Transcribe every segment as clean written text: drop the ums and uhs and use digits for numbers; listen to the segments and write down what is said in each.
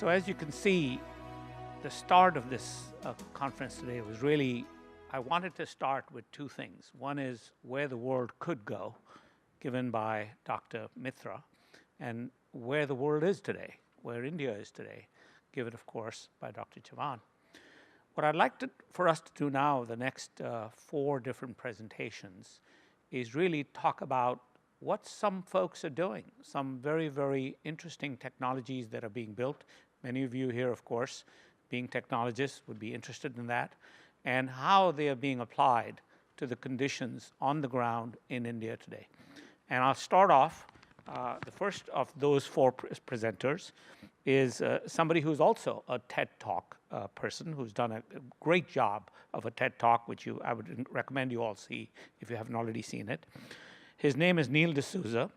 So as you can see, the start of this conference today was really, I wanted to start with two things. One is where the world could go, given by Dr. Mitra, and where the world is today, where India is today, given, of course, by Dr. Chavan. What I'd like for us to do now, the next 4 different presentations, is really talk about what some folks are doing, some very, very interesting technologies that are being built. Many of you here, of course, being technologists, would be interested in that, and how they are being applied to the conditions on the ground in India today. And I'll start off, the first of those 4 presenters is somebody who's also a TED Talk person, who's done a great job of a TED Talk, which I would recommend you all see if you haven't already seen it. His name is DSouza,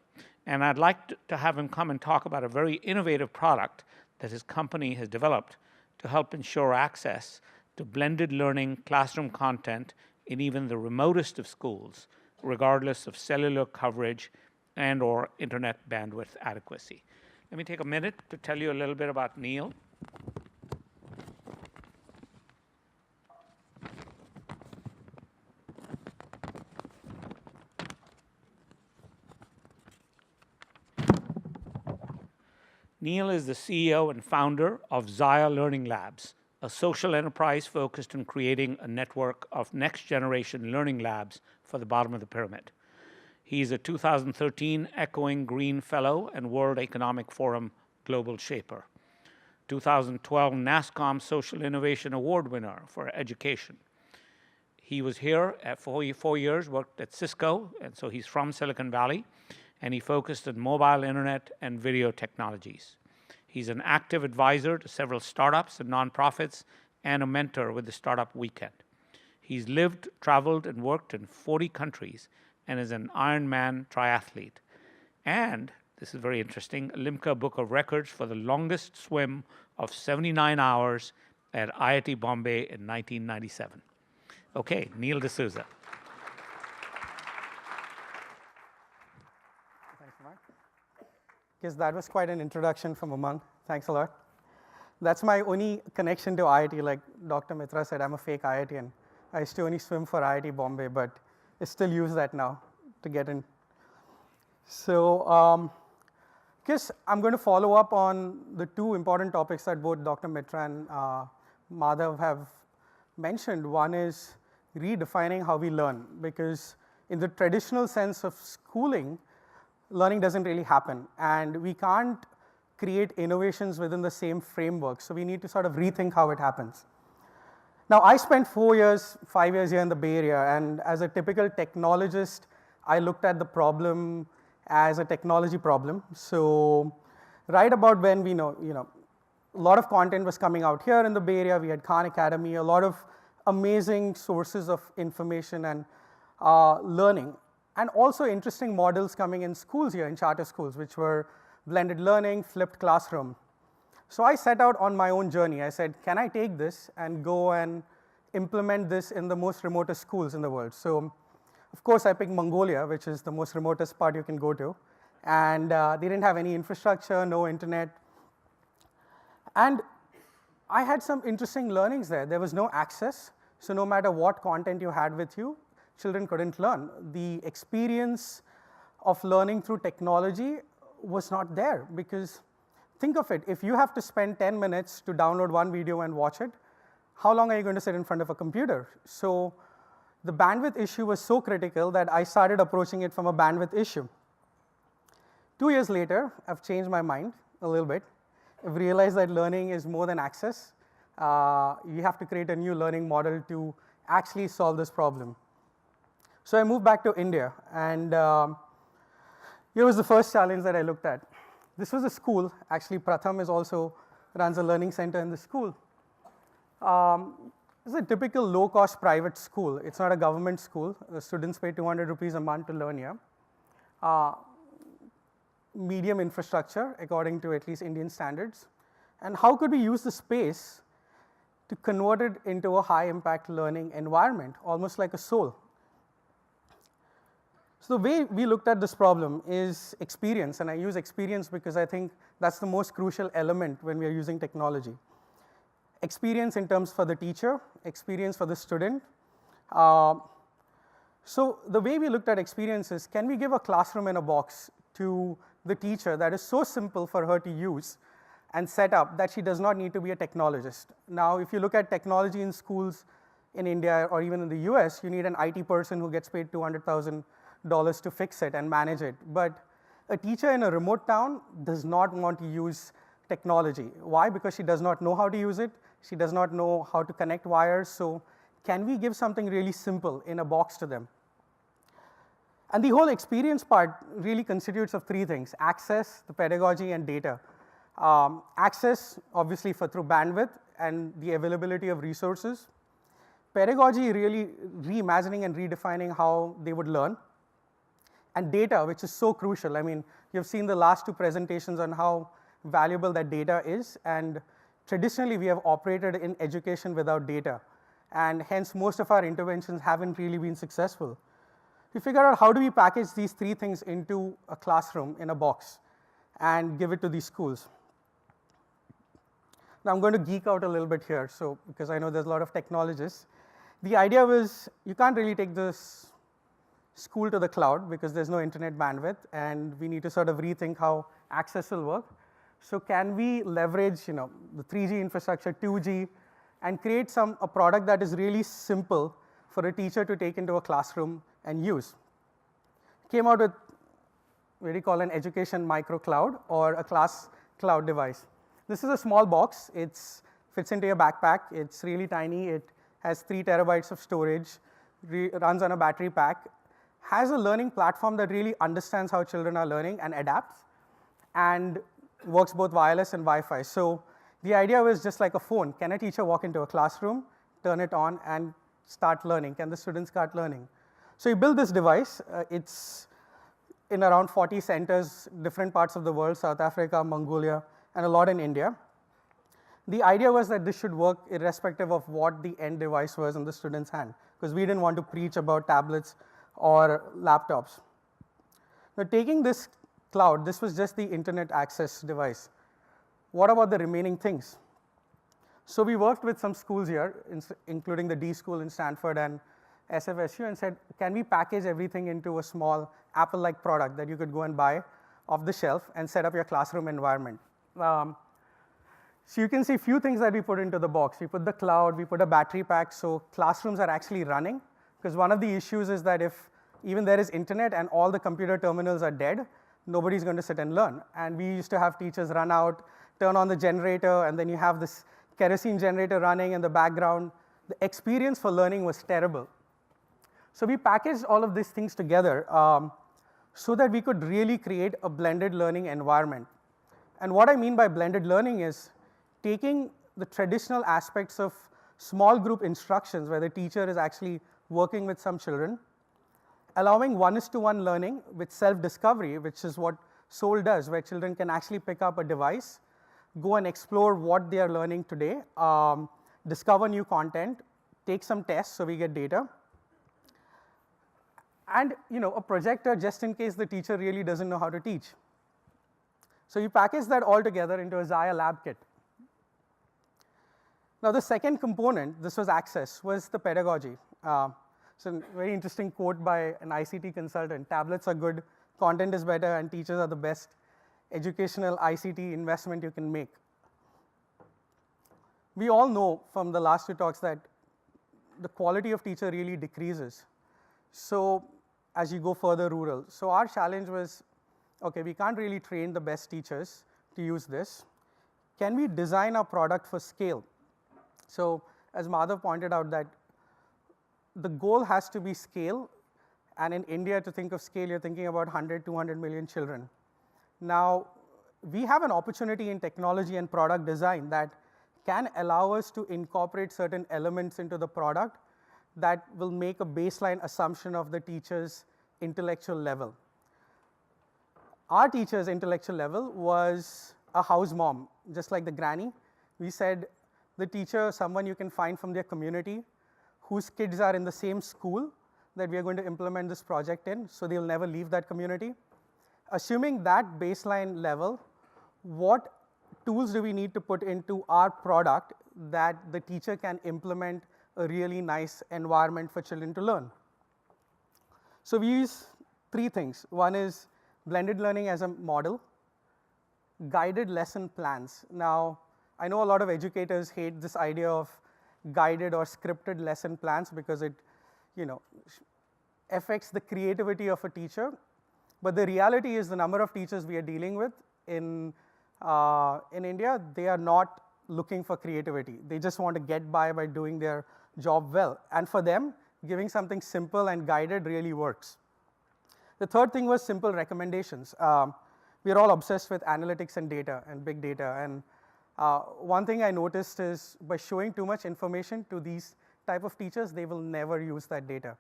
and I'd like to have him come and talk about a very innovative product that his company has developed to help ensure access to blended learning classroom content in even the remotest of schools, regardless of cellular coverage and or internet bandwidth adequacy. Let me take a minute to tell you a little bit about Neil. Neil is the CEO and founder of Zaya Learning Labs, a social enterprise focused on creating a network of next-generation learning labs for the bottom of the pyramid. He's a 2013 Echoing Green Fellow and World Economic Forum Global Shaper, 2012 NASSCOM Social Innovation Award winner for education. He was here for 4 years, worked at Cisco, and so he's from Silicon Valley, and he focused on mobile internet and video technologies. He's an active advisor to several startups and nonprofits and a mentor with the Startup Weekend. He's lived, traveled, and worked in 40 countries and is an Ironman triathlete. And, this is very interesting, a Limca Book of Records for the longest swim of 79 hours at IIT Bombay in 1997. Okay, Neil DSouza. Thanks, Mark. Guess that was quite an introduction from Umang. Thanks a lot. That's my only connection to IIT. Like Dr. Mitra said, I'm a fake IITian. I used to only swim for IIT Bombay, but I still use that now to get in. So, guess I'm going to follow up on the 2 important topics that both Dr. Mitra and Madhav have mentioned. One is redefining how we learn, because in the traditional sense of schooling, learning doesn't really happen, and we can't create innovations within the same framework, so we need to sort of rethink how it happens. Now, I spent 5 years here in the Bay Area, and as a typical technologist, I looked at the problem as a technology problem. So right about when we know, a lot of content was coming out here in the Bay Area. We had Khan Academy, a lot of amazing sources of information and learning, and also interesting models coming in schools here, in charter schools, which were blended learning, flipped classroom. So I set out on my own journey. I said, can I take this and go and implement this in the most remotest schools in the world? So, of course, I picked Mongolia, which is the most remotest part you can go to. And they didn't have any infrastructure, no internet. And I had some interesting learnings there. There was no access. So no matter what content you had with you, children couldn't learn. The experience of learning through technology was not there, because think of it, if you have to spend 10 minutes to download one video and watch it, how long are you going to sit in front of a computer? So the bandwidth issue was so critical that I started approaching it from a bandwidth issue. 2 years later, I've changed my mind a little bit. I've realized that learning is more than access. You have to create a new learning model to actually solve this problem. So I moved back to India, and here was the first challenge that I looked at. This was a school. Actually, Pratham runs a learning center in the school. It's a typical low-cost private school. It's not a government school. The students pay 200 rupees a month to learn here. Medium infrastructure, according to at least Indian standards. And how could we use the space to convert it into a high-impact learning environment, almost like a soul? So the way we looked at this problem is experience, and I use experience because I think that's the most crucial element when we are using technology. Experience in terms for the teacher, experience for the student. So the way we looked at experience is, can we give a classroom in a box to the teacher that is so simple for her to use and set up that she does not need to be a technologist. Now, if you look at technology in schools in India or even in the US, you need an IT person who gets paid $200,000 to fix it and manage it. But a teacher in a remote town does not want to use technology. Why? Because she does not know how to use it. She does not know how to connect wires. So can we give something really simple in a box to them? And the whole experience part really constitutes of three things: access, the pedagogy, and data. Access, obviously, through bandwidth and the availability of resources. Pedagogy, really reimagining and redefining how they would learn. And data, which is so crucial. I mean, you've seen the last two presentations on how valuable that data is. And traditionally, we have operated in education without data. And hence, most of our interventions haven't really been successful. We figured out how do we package these three things into a classroom in a box and give it to these schools. Now, I'm going to geek out a little bit here, because I know there's a lot of technologists. The idea was you can't really take this school to the cloud because there's no internet bandwidth, and we need to sort of rethink how access will work. So can we leverage the 3G infrastructure, 2G, and create a product that is really simple for a teacher to take into a classroom and use? Came out with what we call an education micro cloud or a class cloud device. This is a small box. It fits into your backpack. It's really tiny. It has 3 terabytes of storage, runs on a battery pack, has a learning platform that really understands how children are learning and adapts, and works both wireless and Wi-Fi. So the idea was just like a phone. Can a teacher walk into a classroom, turn it on, and start learning? Can the students start learning? So you build this device. It's in around 40 centers, different parts of the world: South Africa, Mongolia, and a lot in India. The idea was that this should work irrespective of what the end device was in the student's hand, because we didn't want to preach about tablets or laptops. Now, taking this cloud, this was just the internet access device. What about the remaining things? So we worked with some schools here, including the D School in Stanford and SFSU, and said, can we package everything into a small Apple-like product that you could go and buy off the shelf and set up your classroom environment? So you can see a few things that we put into the box. We put the cloud, we put a battery pack, so classrooms are actually running. Because one of the issues is that if even there is internet and all the computer terminals are dead, nobody's going to sit and learn. And we used to have teachers run out, turn on the generator, and then you have this kerosene generator running in the background. The experience for learning was terrible. So we packaged all of these things together so that we could really create a blended learning environment. And what I mean by blended learning is taking the traditional aspects of small group instructions where the teacher is actually working with some children, allowing one-to-one learning with self-discovery, which is what Soul does, where children can actually pick up a device, go and explore what they are learning today, discover new content, take some tests so we get data, and a projector just in case the teacher really doesn't know how to teach. So you package that all together into a Zaya lab kit. Now, the second component, this was access, was the pedagogy. So a very interesting quote by an ICT consultant: tablets are good, content is better, and teachers are the best educational ICT investment you can make. We all know from the last 2 talks that the quality of teacher really decreases. So as you go further rural. So our challenge was, okay, we can't really train the best teachers to use this. Can we design our product for scale? So as Madhav pointed out, that the goal has to be scale. And in India, to think of scale, you're thinking about 100, 200 million children. Now, we have an opportunity in technology and product design that can allow us to incorporate certain elements into the product that will make a baseline assumption of the teacher's intellectual level. Our teacher's intellectual level was a house mom, just like the granny. We said the teacher, someone you can find from their community, whose kids are in the same school, that we are going to implement this project in, so they'll never leave that community. Assuming that baseline level, what tools do we need to put into our product that the teacher can implement a really nice environment for children to learn? So we use 3 things. One is blended learning as a model, guided lesson plans. Now, I know a lot of educators hate this idea of guided or scripted lesson plans because it, affects the creativity of a teacher. But the reality is the number of teachers we are dealing with in India, they are not looking for creativity. They just want to get by doing their job well. And for them, giving something simple and guided really works. The third thing was simple recommendations. We are all obsessed with analytics and data and big data. And one thing I noticed is by showing too much information to these type of teachers, they will never use that data.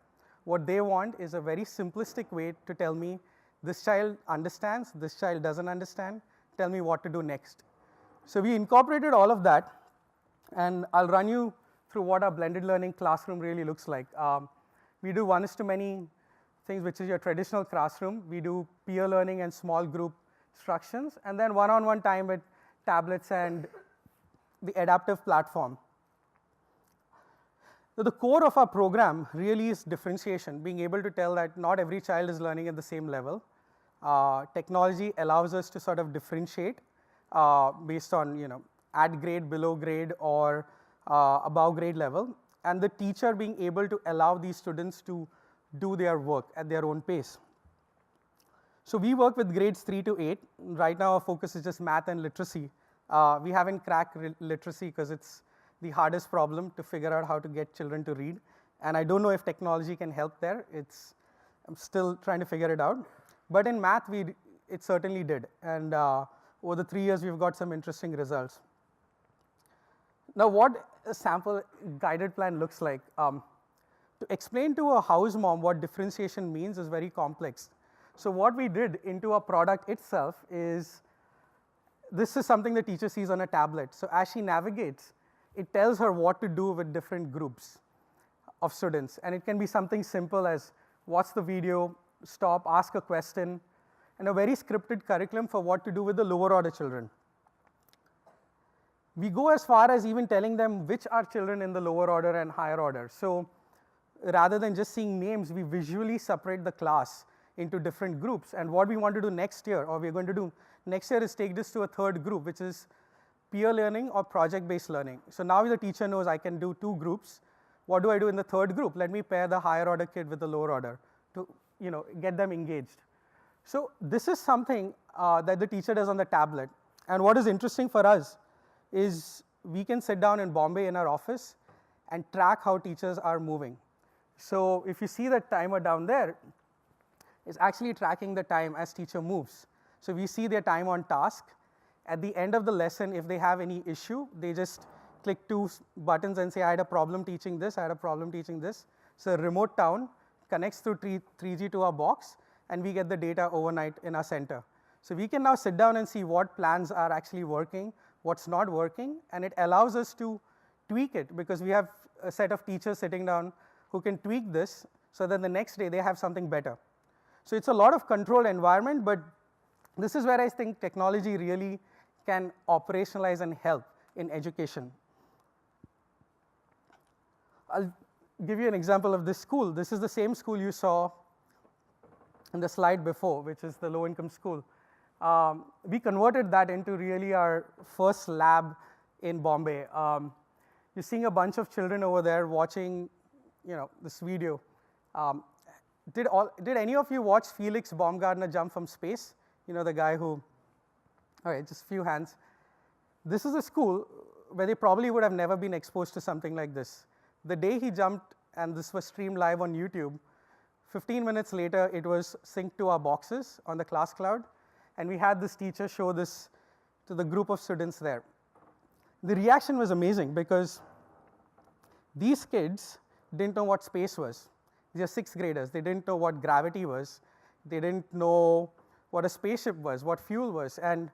What they want is a very simplistic way to tell me, this child understands, this child doesn't understand, tell me what to do next. So we incorporated all of that, and I'll run you through what our blended learning classroom really looks like. We do 1:many things, which is your traditional classroom. We do peer learning and small group instructions, and then one-on-one time with tablets and the adaptive platform. So the core of our program really is differentiation, being able to tell that not every child is learning at the same level. Technology allows us to sort of differentiate based on at grade, below grade, or above grade level, and the teacher being able to allow these students to do their work at their own pace. So we work with grades 3 to 8. Right now our focus is just math and literacy. We haven't cracked literacy because it's the hardest problem to figure out how to get children to read. And I don't know if technology can help there. I'm still trying to figure it out. But in math, it certainly did. And over the 3 years, we've got some interesting results. Now, what a sample guided plan looks like. To explain to a house mom what differentiation means is very complex. So what we did into our product itself is, this is something the teacher sees on a tablet. So as she navigates, it tells her what to do with different groups of students. And it can be something simple as watch the video, stop, ask a question, and a very scripted curriculum for what to do with the lower order children. We go as far as even telling them which are children in the lower order and higher order. So rather than just seeing names, we visually separate the class into different groups. And what we want to do next year, or we're going to do next year, is take this to a third group, which is peer learning or project-based learning. So now the teacher knows I can do 2 groups. What do I do in the third group? Let me pair the higher order kid with the lower order to get them engaged. So this is something that the teacher does on the tablet. And what is interesting for us is we can sit down in Bombay in our office and track how teachers are moving. So if you see the timer down there, it's actually tracking the time as teacher moves. So we see their time on task. At the end of the lesson, if they have any issue, they just click 2 buttons and say, I had a problem teaching this, I had a problem teaching this. So remote town connects through 3G to our box, and we get the data overnight in our center. So we can now sit down and see what plans are actually working, what's not working, and it allows us to tweak it because we have a set of teachers sitting down who can tweak this so that the next day they have something better. So it's a lot of controlled environment, but this is where I think technology really can operationalize and help in education. I'll give you an example of this school. This is the same school you saw in the slide before, which is the low-income school. We converted that into really our first lab in Bombay. You're seeing a bunch of children over there watching, this video. Did any of you watch Felix Baumgartner jump from space? The guy who, all right, just a few hands. This is a school where they probably would have never been exposed to something like this. The day he jumped, and this was streamed live on YouTube, 15 minutes later, it was synced to our boxes on the class cloud, and we had this teacher show this to the group of students there. The reaction was amazing because these kids didn't know what space was. These are 6th graders. They didn't know what gravity was. They didn't know what a spaceship was, what fuel was. And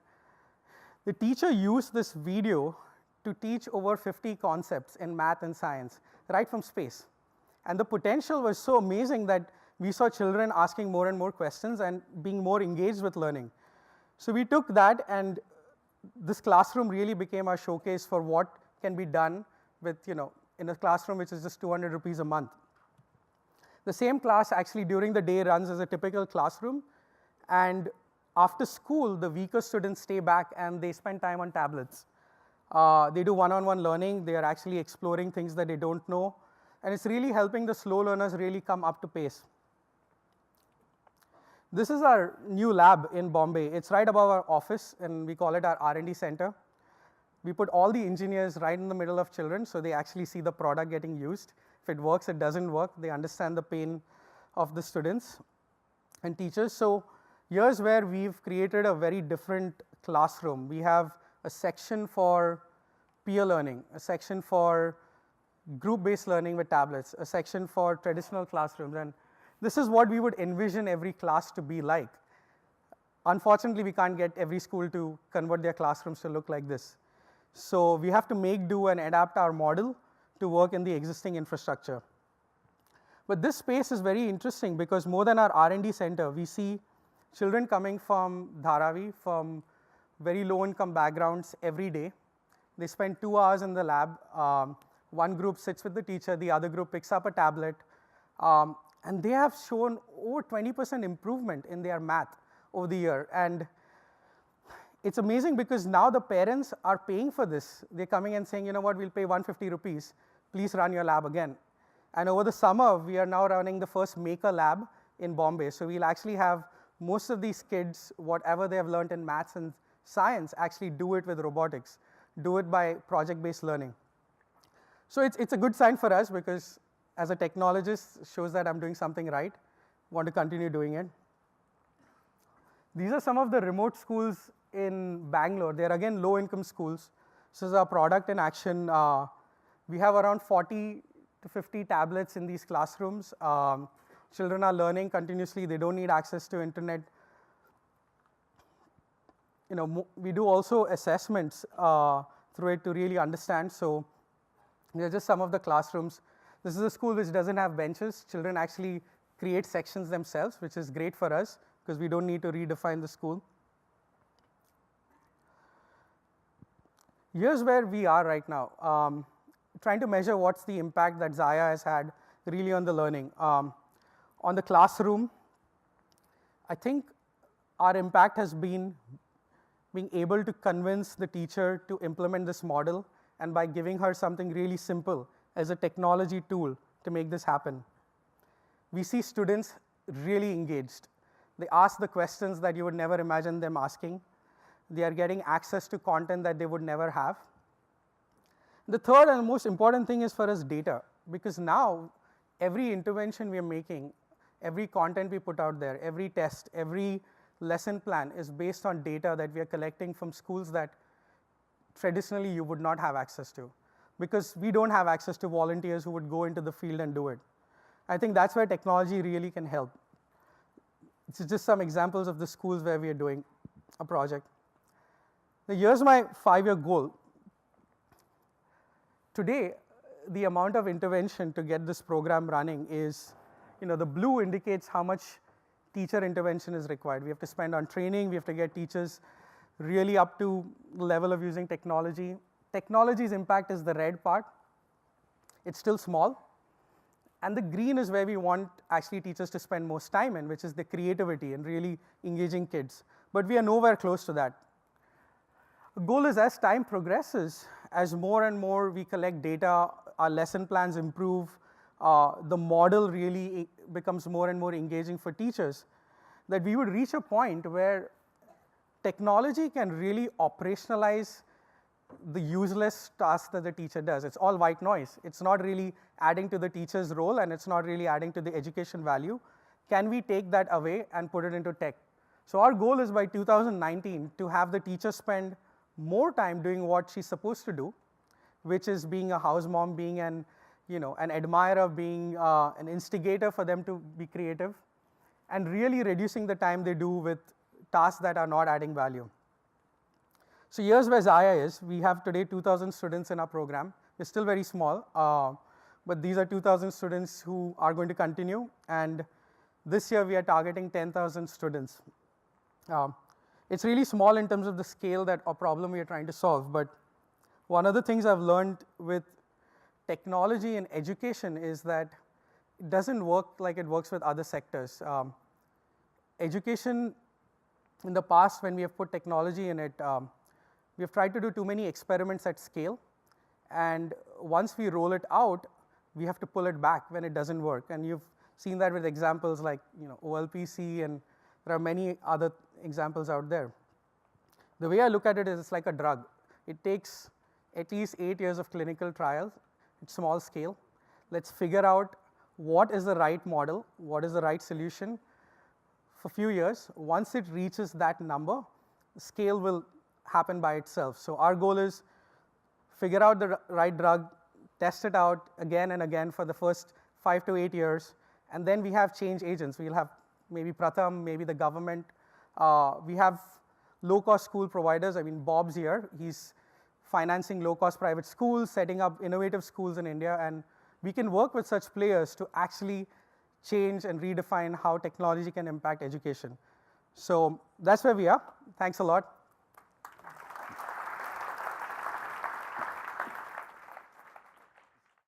the teacher used this video to teach over 50 concepts in math and science, right from space. And the potential was so amazing that we saw children asking more and more questions and being more engaged with learning. So we took that, and this classroom really became our showcase for what can be done with, in a classroom which is just 200 rupees a month. The same class actually during the day runs as a typical classroom, and after school, the weaker students stay back and they spend time on tablets. They do one-on-one learning. They are actually exploring things that they don't know, and it's really helping the slow learners really come up to pace. This is our new lab in Bombay. It's right above our office, and we call it our R&D center. We put all the engineers right in the middle of children, so they actually see the product getting used. If it works, it doesn't work. They understand the pain of the students and teachers. So here's where we've created a very different classroom. We have a section for peer learning, a section for group-based learning with tablets, a section for traditional classrooms, and this is what we would envision every class to be like. Unfortunately, we can't get every school to convert their classrooms to look like this. So we have to make do and adapt our model to work in the existing infrastructure. But this space is very interesting because more than our R&D center, we see children coming from Dharavi, from very low-income backgrounds every day. They spend 2 hours in the lab. One group sits with the teacher, the other group picks up a tablet, and they have shown over 20% improvement in their math over the year. And it's amazing because now the parents are paying for this. They're coming and saying, you know what, we'll pay 150 rupees. Please run your lab again. And over the summer, we are now running the first maker lab in Bombay. So we'll actually have most of these kids, whatever they have learned in maths and science, actually do it with robotics, do it by project-based learning. So it's a good sign for us because as a technologist, shows that I'm doing something right, want to continue doing it. These are some of the remote schools in Bangalore. They're again low-income schools. This is our product in action. We have around 40 to 50 tablets in these classrooms. Children are learning continuously. They don't need access to internet. We do also assessments through it to really understand. So these are just some of the classrooms. This is a school which doesn't have benches. Children actually create sections themselves, which is great for us because we don't need to redefine the school. Here's where we are right now, trying to measure what's the impact that Zaya has had really on the learning. On the classroom, I think our impact has been being able to convince the teacher to implement this model, and by giving her something really simple as a technology tool to make this happen. We see students really engaged. They ask the questions that you would never imagine them asking. They are getting access to content that they would never have. The third and most important thing is for us data, because now every intervention we are making, every content we put out there, every test, every lesson plan is based on data that we are collecting from schools that traditionally you would not have access to, because we don't have access to volunteers who would go into the field and do it. I think that's where technology really can help. It's just some examples of the schools where we are doing a project. Now, here's my 5-year goal. Today, the amount of intervention to get this program running is, the blue indicates how much teacher intervention is required. We have to spend on training. We have to get teachers really up to the level of using technology. Technology's impact is the red part. It's still small. And the green is where we want actually teachers to spend most time in, which is the creativity and really engaging kids. But we are nowhere close to that. The goal is, as time progresses, as more and more we collect data, our lesson plans improve, the model really becomes more and more engaging for teachers, that we would reach a point where technology can really operationalize the useless task that the teacher does. It's all white noise. It's not really adding to the teacher's role, and it's not really adding to the education value. Can we take that away and put it into tech? So our goal is by 2019 to have the teacher spend more time doing what she's supposed to do, which is being a house mom, being an admirer, being an instigator for them to be creative, and really reducing the time they do with tasks that are not adding value. So here's where Zaya is. We have today 2,000 students in our program. We're still very small, but these are 2,000 students who are going to continue, and this year we are targeting 10,000 students. It's really small in terms of the scale that a problem we are trying to solve, but one of the things I've learned with technology in education is that it doesn't work like it works with other sectors. Education, in the past, when we have put technology in it, we have tried to do too many experiments at scale, and once we roll it out, we have to pull it back when it doesn't work. And you've seen that with examples like OLPC, and there are many other examples out there. The way I look at it is it's like a drug. It takes at least 8 years of clinical trials at small scale. Let's figure out what is the right model, what is the right solution for a few years. Once it reaches that number, scale will happen by itself. So our goal is figure out the right drug, test it out again and again for the first 5 to 8 years, and then we have change agents. We'll have maybe Pratham, maybe the government. We have low-cost school providers. I mean, Bob's here. He's financing low-cost private schools, setting up innovative schools in India, and we can work with such players to actually change and redefine how technology can impact education. So that's where we are. Thanks a lot.